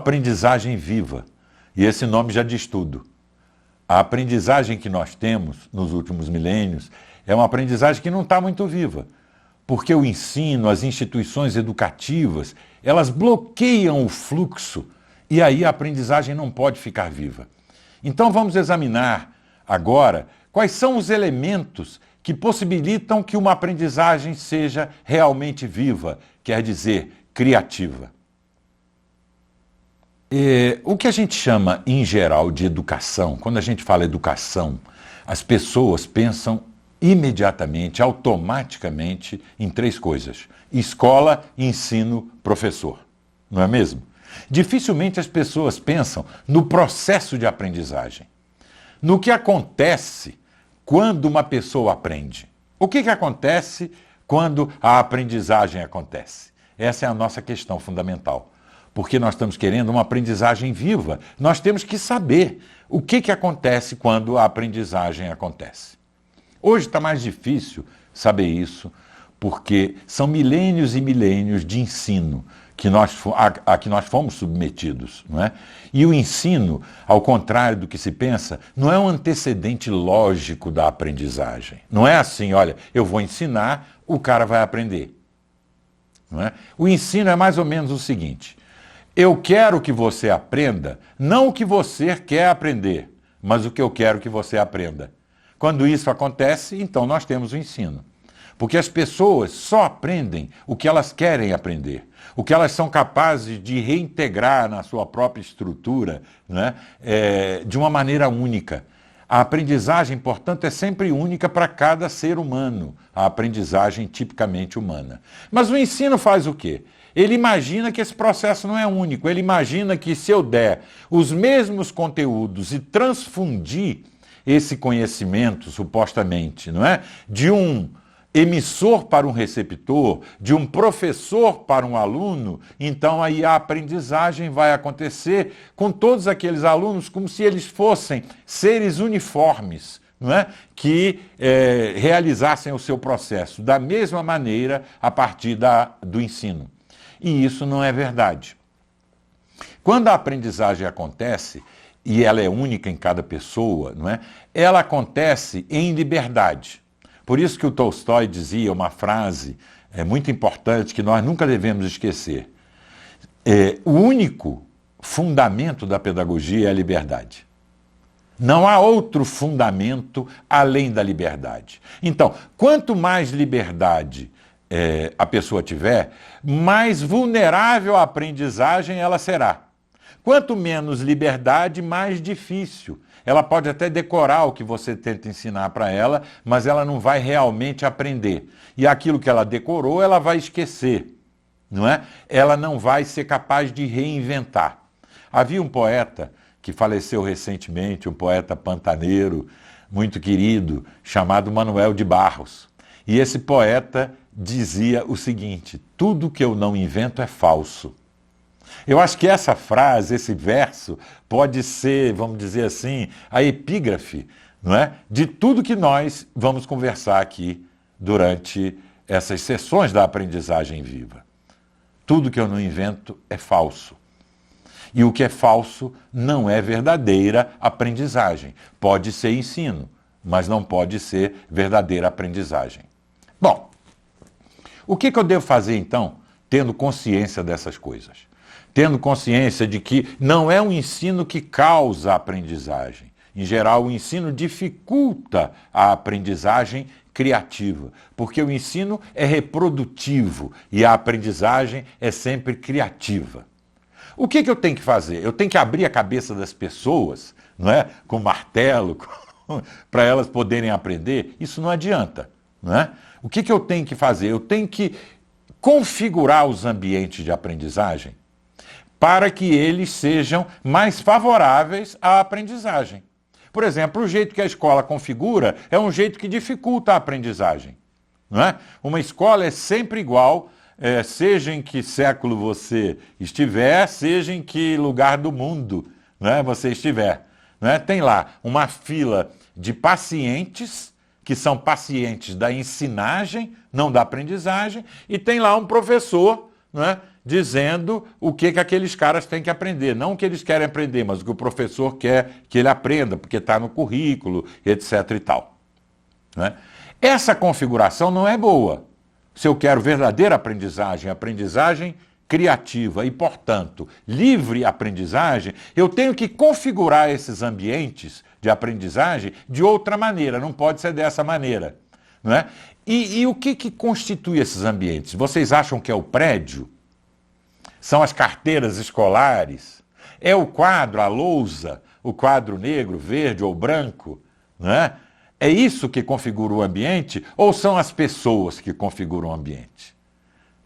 aprendizagem viva. E esse nome já diz tudo. A aprendizagem que nós temos nos últimos milênios é uma aprendizagem que não está muito viva, porque o ensino, as instituições educativas, elas bloqueiam o fluxo e aí a aprendizagem não pode ficar viva. Então vamos examinar agora quais são os elementos que possibilitam que uma aprendizagem seja realmente viva, quer dizer, criativa. O que a gente chama, em geral, de educação, quando a gente fala educação, as pessoas pensam imediatamente, automaticamente, em três coisas: escola, ensino, professor. Não é mesmo? Dificilmente as pessoas pensam no processo de aprendizagem, no que acontece quando uma pessoa aprende. O que acontece quando a aprendizagem acontece? Essa é a nossa questão fundamental. Porque nós estamos querendo uma aprendizagem viva, nós temos que saber o que acontece quando a aprendizagem acontece. Hoje está mais difícil saber isso, porque são milênios e milênios de ensino a que nós fomos submetidos, não é? E o ensino, ao contrário do que se pensa, não é um antecedente lógico da aprendizagem. Não é assim, olha, eu vou ensinar, o cara vai aprender. Não é? O ensino é mais ou menos o seguinte: eu quero que você aprenda, não o que você quer aprender, mas o que eu quero que você aprenda. Quando isso acontece, então nós temos o ensino. Porque as pessoas só aprendem o que elas querem aprender, o que elas são capazes de reintegrar na sua própria estrutura, né, de uma maneira única. A aprendizagem, portanto, é sempre única para cada ser humano, a aprendizagem tipicamente humana. Mas o ensino faz o quê? Ele imagina que esse processo não é único, ele imagina que se eu der os mesmos conteúdos e transfundir esse conhecimento, supostamente, não é? De um emissor para um receptor, de um professor para um aluno, então aí a aprendizagem vai acontecer com todos aqueles alunos como se eles fossem seres uniformes, não é? Que realizassem o seu processo da mesma maneira a partir do ensino. E isso não é verdade. Quando a aprendizagem acontece, e ela é única em cada pessoa, não é? Ela acontece em liberdade. Por isso que o Tolstói dizia uma frase muito importante que nós nunca devemos esquecer. O único fundamento da pedagogia é a liberdade. Não há outro fundamento além da liberdade. Então, quanto mais liberdade a pessoa tiver, mais vulnerável à aprendizagem ela será. Quanto menos liberdade, mais difícil. Ela pode até decorar o que você tenta ensinar para ela, mas ela não vai realmente aprender. E aquilo que ela decorou, ela vai esquecer, não é? Ela não vai ser capaz de reinventar. Havia um poeta que faleceu recentemente, um poeta pantaneiro, muito querido, chamado Manuel de Barros. E esse poeta dizia o seguinte: tudo que eu não invento é falso. Eu acho que essa frase, esse verso, pode ser, vamos dizer assim, a epígrafe, não é? De tudo que nós vamos conversar aqui durante essas sessões da aprendizagem viva. Tudo que eu não invento é falso. E o que é falso não é verdadeira aprendizagem. Pode ser ensino, mas não pode ser verdadeira aprendizagem. Bom, o que eu devo fazer então, tendo consciência dessas coisas? Tendo consciência de que não é o ensino que causa a aprendizagem. Em geral, o ensino dificulta a aprendizagem criativa, porque o ensino é reprodutivo e a aprendizagem é sempre criativa. O que eu tenho que fazer? Eu tenho que abrir a cabeça das pessoas, não é? Com martelo, para elas poderem aprender? Isso não adianta, não é? O que eu tenho que fazer? Eu tenho que configurar os ambientes de aprendizagem para que eles sejam mais favoráveis à aprendizagem. Por exemplo, o jeito que a escola configura é um jeito que dificulta a aprendizagem, não é? Uma escola é sempre igual, seja em que século você estiver, seja em que lugar do mundo, não é, você estiver. Não é? Tem lá uma fila de pacientes, que são pacientes da ensinagem, não da aprendizagem, e tem lá um professor, não é, dizendo o que aqueles caras têm que aprender. Não o que eles querem aprender, mas o que o professor quer que ele aprenda, porque está no currículo, etc. e tal. Né? Essa configuração não é boa. Se eu quero verdadeira aprendizagem, aprendizagem criativa e, portanto, livre aprendizagem, eu tenho que configurar esses ambientes de aprendizagem de outra maneira, não pode ser dessa maneira. Não é? E o que constitui esses ambientes? Vocês acham que é o prédio? São as carteiras escolares? É o quadro, a lousa, o quadro negro, verde ou branco? Não é? É isso que configura o ambiente ou são as pessoas que configuram o ambiente?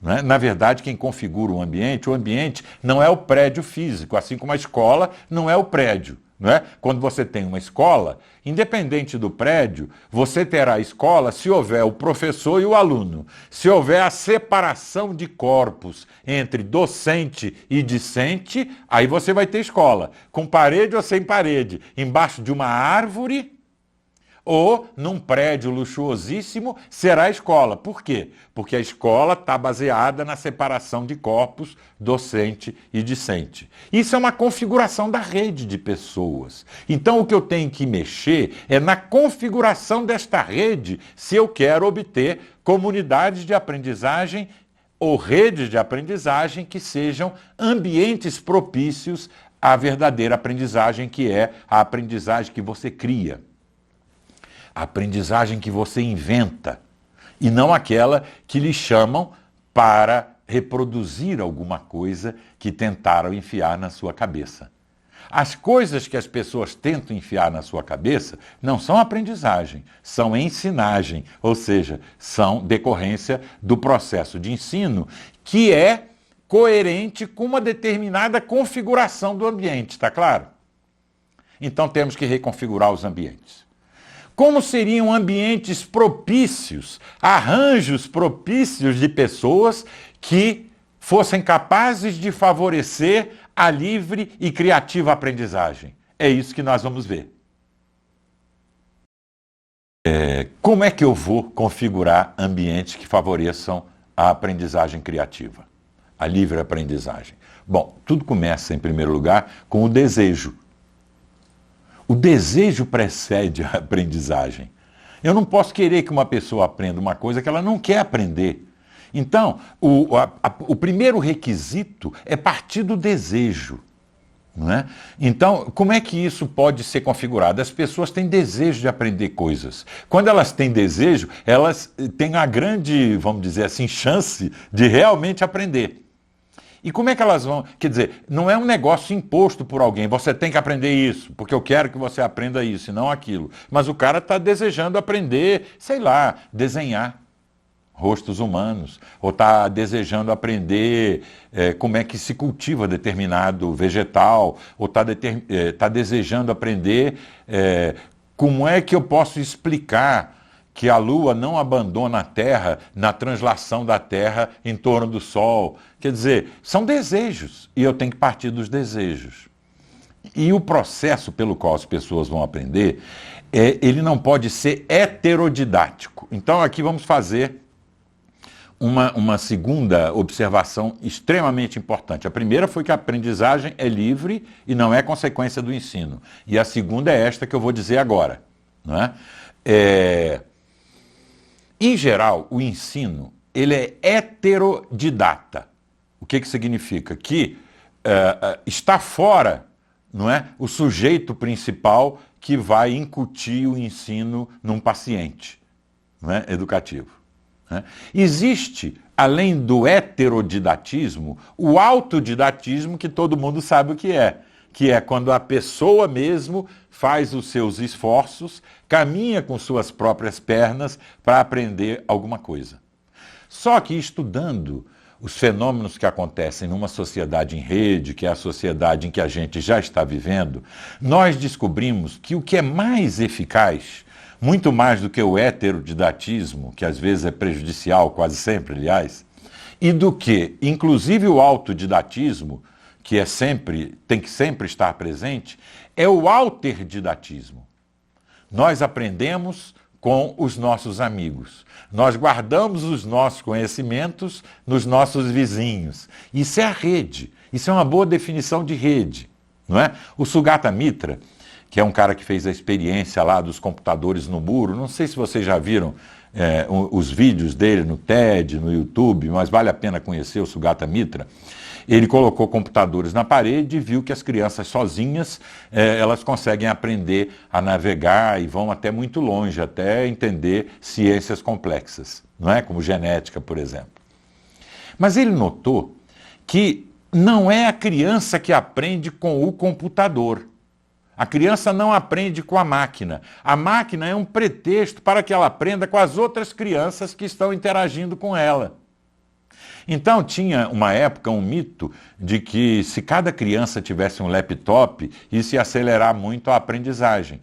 Não é? Na verdade, quem configura o ambiente não é o prédio físico, assim como a escola não é o prédio. Não é? Quando você tem uma escola, independente do prédio, você terá a escola se houver o professor e o aluno. Se houver a separação de corpos entre docente e discente, aí você vai ter escola, com parede ou sem parede, embaixo de uma árvore ou num prédio luxuosíssimo, será a escola. Por quê? Porque a escola está baseada na separação de corpos docente e discente. Isso é uma configuração da rede de pessoas. Então, o que eu tenho que mexer é na configuração desta rede se eu quero obter comunidades de aprendizagem ou redes de aprendizagem que sejam ambientes propícios à verdadeira aprendizagem, que é a aprendizagem que você cria. A aprendizagem que você inventa, e não aquela que lhe chamam para reproduzir alguma coisa que tentaram enfiar na sua cabeça. As coisas que as pessoas tentam enfiar na sua cabeça não são aprendizagem, são ensinagem, ou seja, são decorrência do processo de ensino que é coerente com uma determinada configuração do ambiente, está claro? Então temos que reconfigurar os ambientes. Como seriam ambientes propícios, arranjos propícios de pessoas que fossem capazes de favorecer a livre e criativa aprendizagem? É isso que nós vamos ver. Como é que eu vou configurar ambientes que favoreçam a aprendizagem criativa, a livre aprendizagem? Bom, tudo começa, em primeiro lugar, com o desejo. O desejo precede a aprendizagem. Eu não posso querer que uma pessoa aprenda uma coisa que ela não quer aprender. Então, o primeiro requisito é partir do desejo. Não é? Então, como é que isso pode ser configurado? As pessoas têm desejo de aprender coisas. Quando elas têm desejo, elas têm a grande, vamos dizer assim, chance de realmente aprender. E como é que elas vão? Quer dizer, não é um negócio imposto por alguém, você tem que aprender isso, porque eu quero que você aprenda isso e não aquilo. Mas o cara está desejando aprender, sei lá, desenhar rostos humanos, ou está desejando aprender como é que se cultiva determinado vegetal, ou está desejando aprender como é que eu posso explicar que a Lua não abandona a Terra na translação da Terra em torno do Sol. Quer dizer, são desejos, e eu tenho que partir dos desejos. E o processo pelo qual as pessoas vão aprender, ele não pode ser heterodidático. Então aqui vamos fazer uma segunda observação extremamente importante. A primeira foi que a aprendizagem é livre e não é consequência do ensino. E a segunda é esta que eu vou dizer agora. Não é? Em geral, o ensino ele é heterodidata. O que significa? Que está fora, não é, o sujeito principal que vai incutir o ensino num paciente, não é, educativo. Não é? Existe, além do heterodidatismo, o autodidatismo que todo mundo sabe o que é quando a pessoa mesmo faz os seus esforços, caminha com suas próprias pernas para aprender alguma coisa. Só que estudando os fenômenos que acontecem numa sociedade em rede, que é a sociedade em que a gente já está vivendo, nós descobrimos que o que é mais eficaz, muito mais do que o heterodidatismo, que às vezes é prejudicial, quase sempre, aliás, e do que, inclusive, o autodidatismo, que tem que sempre estar presente, é o alterdidatismo. Nós aprendemos com os nossos amigos. Nós guardamos os nossos conhecimentos nos nossos vizinhos. Isso é a rede. Isso é uma boa definição de rede, não é? O Sugata Mitra, que é um cara que fez a experiência lá dos computadores no muro, não sei se vocês já viram os vídeos dele no TED, no YouTube, mas vale a pena conhecer o Sugata Mitra. Ele colocou computadores na parede e viu que as crianças sozinhas, elas conseguem aprender a navegar e vão até muito longe, até entender ciências complexas, não é? Como genética, por exemplo. Mas ele notou que não é a criança que aprende com o computador. A criança não aprende com a máquina. A máquina é um pretexto para que ela aprenda com as outras crianças que estão interagindo com ela. Então tinha uma época um mito de que se cada criança tivesse um laptop, isso ia acelerar muito a aprendizagem.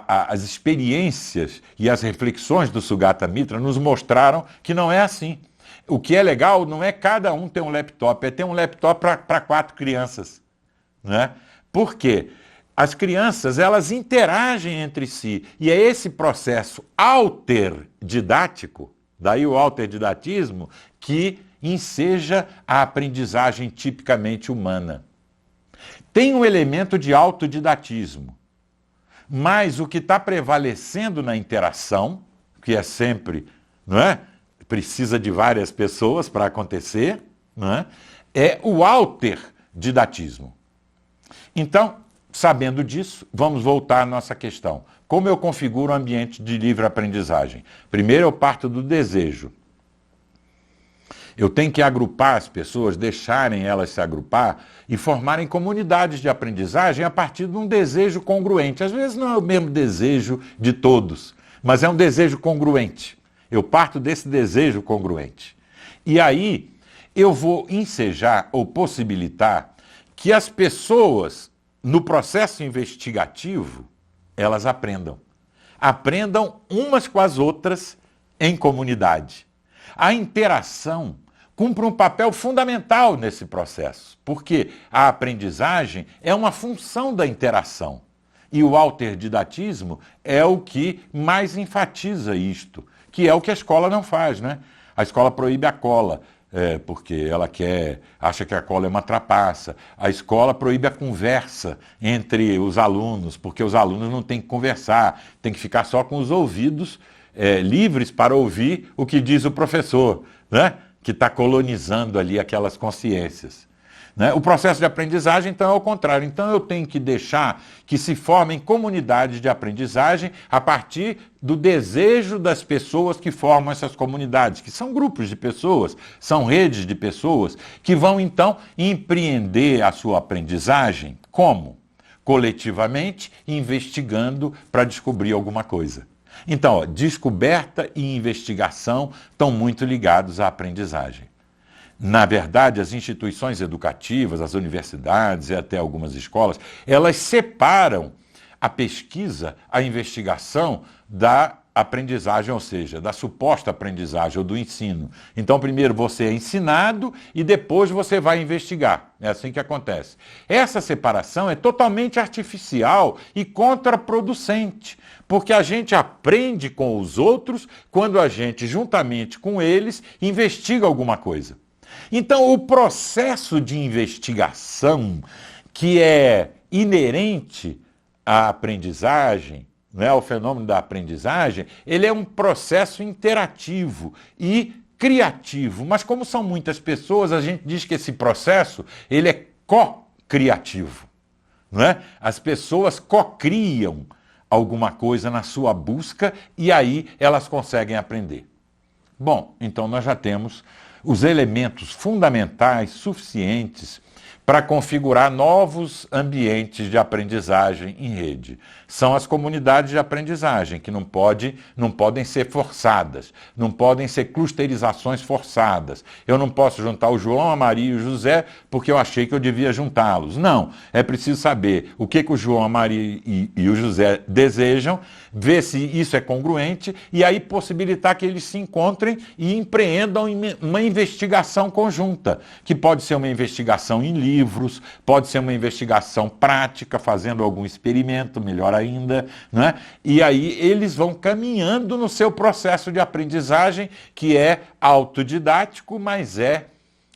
As experiências e as reflexões do Sugata Mitra nos mostraram que não é assim. O que é legal não é cada um ter um laptop, é ter um laptop para 4 crianças, né? Por quê? As crianças, elas interagem entre si, e é esse processo alterdidático, daí o alterdidatismo, que enseja a aprendizagem tipicamente humana. Tem um elemento de autodidatismo, mas o que está prevalecendo na interação, que é sempre, não é? Precisa de várias pessoas para acontecer, não é? É o alterdidatismo. Então, sabendo disso, vamos voltar à nossa questão. Como eu configuro um ambiente de livre aprendizagem? Primeiro eu parto do desejo. Eu tenho que agrupar as pessoas, deixarem elas se agrupar e formarem comunidades de aprendizagem a partir de um desejo congruente. Às vezes não é o mesmo desejo de todos, mas é um desejo congruente. Eu parto desse desejo congruente. E aí eu vou ensejar ou possibilitar que as pessoas, no processo investigativo, elas aprendam. Aprendam umas com as outras em comunidade. A interação cumpre um papel fundamental nesse processo, porque a aprendizagem é uma função da interação. E o alterdidatismo é o que mais enfatiza isto, que é o que a escola não faz, né? A escola proíbe a cola, porque ela acha que a cola é uma trapaça. A escola proíbe a conversa entre os alunos, porque os alunos não têm que conversar, tem que ficar só com os ouvidos livres para ouvir o que diz o professor, né? Que está colonizando ali aquelas consciências. Né? O processo de aprendizagem, então, é o contrário. Então, eu tenho que deixar que se formem comunidades de aprendizagem a partir do desejo das pessoas que formam essas comunidades, que são grupos de pessoas, são redes de pessoas, que vão, então, empreender a sua aprendizagem. Como? Coletivamente, investigando para descobrir alguma coisa. Então, descoberta e investigação estão muito ligados à aprendizagem. Na verdade, as instituições educativas, as universidades e até algumas escolas, elas separam a pesquisa, a investigação da aprendizagem, ou seja, da suposta aprendizagem ou do ensino. Então, primeiro você é ensinado e depois você vai investigar. É assim que acontece. Essa separação é totalmente artificial e contraproducente, porque a gente aprende com os outros quando a gente, juntamente com eles, investiga alguma coisa. Então, o processo de investigação, que é inerente à aprendizagem, né, ao fenômeno da aprendizagem, ele é um processo interativo e criativo. Mas como são muitas pessoas, a gente diz que esse processo ele é co-criativo. Não é? As pessoas co-criam alguma coisa na sua busca e aí elas conseguem aprender. Bom, então nós já temos os elementos fundamentais suficientes para configurar novos ambientes de aprendizagem em rede. São as comunidades de aprendizagem, que não podem ser forçadas, não podem ser clusterizações forçadas. Eu não posso juntar o João, a Maria e o José porque eu achei que eu devia juntá-los. Não, é preciso saber o que o João, a Maria e o José desejam, ver se isso é congruente e aí possibilitar que eles se encontrem e empreendam uma investigação conjunta, que pode ser uma investigação em livro, livros, pode ser uma investigação prática, fazendo algum experimento, melhor ainda, né? E aí eles vão caminhando no seu processo de aprendizagem, que é autodidático, mas é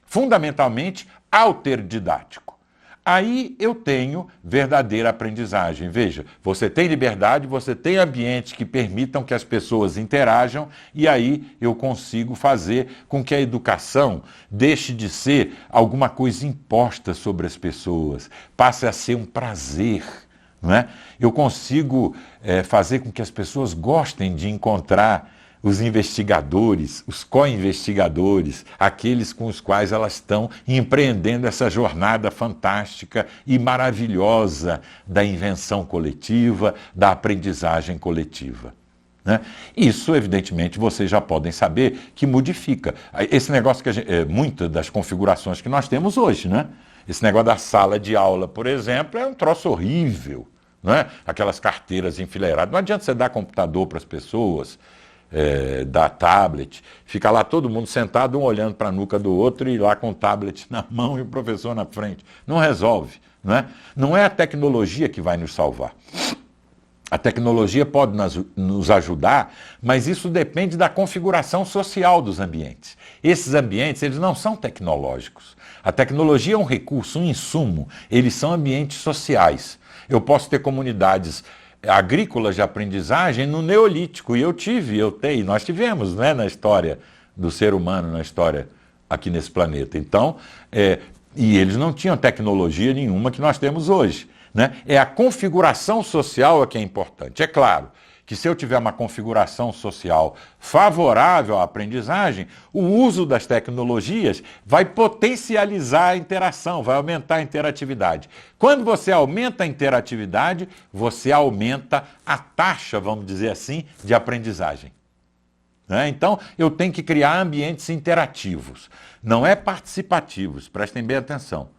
fundamentalmente alterdidático. Aí eu tenho verdadeira aprendizagem. Veja, você tem liberdade, você tem ambientes que permitam que as pessoas interajam, e aí eu consigo fazer com que a educação deixe de ser alguma coisa imposta sobre as pessoas, passe a ser um prazer. Não é? Eu consigo fazer com que as pessoas gostem de encontrar os investigadores, os co-investigadores, aqueles com os quais elas estão empreendendo essa jornada fantástica e maravilhosa da invenção coletiva, da aprendizagem coletiva. Né? Isso, evidentemente, vocês já podem saber que modifica. Esse negócio que muitas das configurações que nós temos hoje, né? Esse negócio da sala de aula, por exemplo, é um troço horrível. Não é? Aquelas carteiras enfileiradas. Não adianta você dar computador para as pessoas, da tablet, fica lá todo mundo sentado, um olhando para a nuca do outro e lá com o tablet na mão e o professor na frente. Não resolve, não é? Não é a tecnologia que vai nos salvar. A tecnologia pode nos ajudar, mas isso depende da configuração social dos ambientes. Esses ambientes, eles não são tecnológicos. A tecnologia é um recurso, um insumo. Eles são ambientes sociais. Eu posso ter comunidades agrícolas de aprendizagem no Neolítico, e nós tivemos, né, na história do ser humano, na história aqui nesse planeta. Então, e eles não tinham tecnologia nenhuma que nós temos hoje. Né? É a configuração social que é importante. É claro que se eu tiver uma configuração social favorável à aprendizagem, o uso das tecnologias vai potencializar a interação, vai aumentar a interatividade. Quando você aumenta a interatividade, você aumenta a taxa, vamos dizer assim, de aprendizagem. Né? Então, eu tenho que criar ambientes interativos, não é participativos, prestem bem atenção.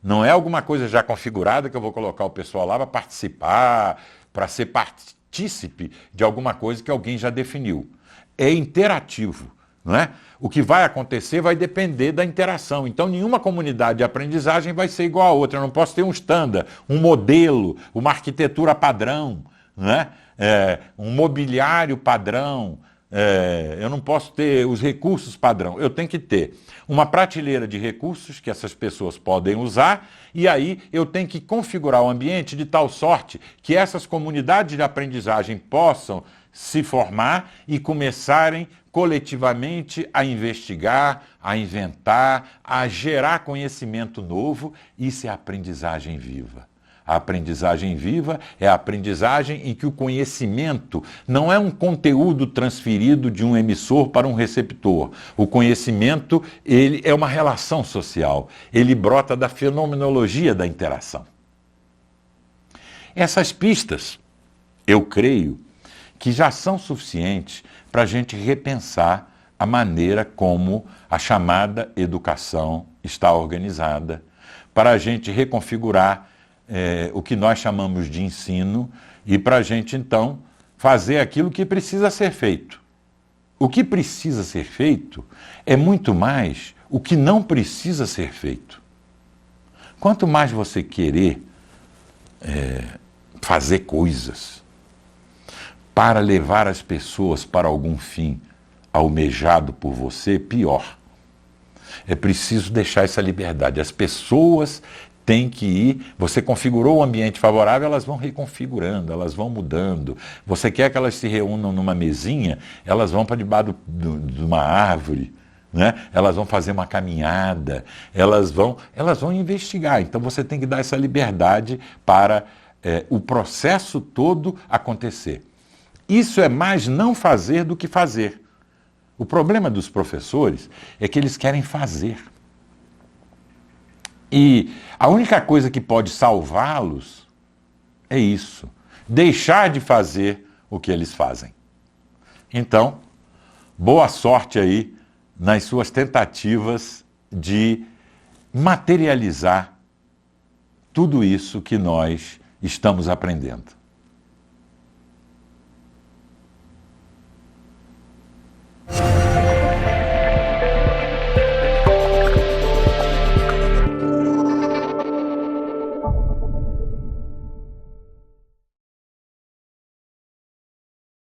Não é alguma coisa já configurada que eu vou colocar o pessoal lá para participar, para ser partícipe de alguma coisa que alguém já definiu. É interativo, não é? O que vai acontecer vai depender da interação. Então, nenhuma comunidade de aprendizagem vai ser igual a outra. Eu não posso ter um standard, um modelo, uma arquitetura padrão, não é? Um mobiliário padrão. Eu não posso ter os recursos padrão. Eu tenho que ter uma prateleira de recursos que essas pessoas podem usar, e aí eu tenho que configurar o ambiente de tal sorte que essas comunidades de aprendizagem possam se formar e começarem coletivamente a investigar, a inventar, a gerar conhecimento novo. Isso é aprendizagem viva. A aprendizagem viva é a aprendizagem em que o conhecimento não é um conteúdo transferido de um emissor para um receptor. O conhecimento, ele é uma relação social. Ele brota da fenomenologia da interação. Essas pistas, eu creio, que já são suficientes para a gente repensar a maneira como a chamada educação está organizada, para a gente reconfigurar o que nós chamamos de ensino, e para a gente, então, fazer aquilo que precisa ser feito. O que precisa ser feito é muito mais o que não precisa ser feito. Quanto mais você querer fazer coisas para levar as pessoas para algum fim almejado por você, pior. É preciso deixar essa liberdade. As pessoas tem que ir, você configurou o ambiente favorável, elas vão reconfigurando, elas vão mudando. Você quer que elas se reúnam numa mesinha, elas vão para debaixo de uma árvore, né? Elas vão fazer uma caminhada, elas vão investigar. Então você tem que dar essa liberdade para o processo todo acontecer. Isso é mais não fazer do que fazer. O problema dos professores é que eles querem fazer. E a única coisa que pode salvá-los é isso, deixar de fazer o que eles fazem. Então, boa sorte aí nas suas tentativas de materializar tudo isso que nós estamos aprendendo.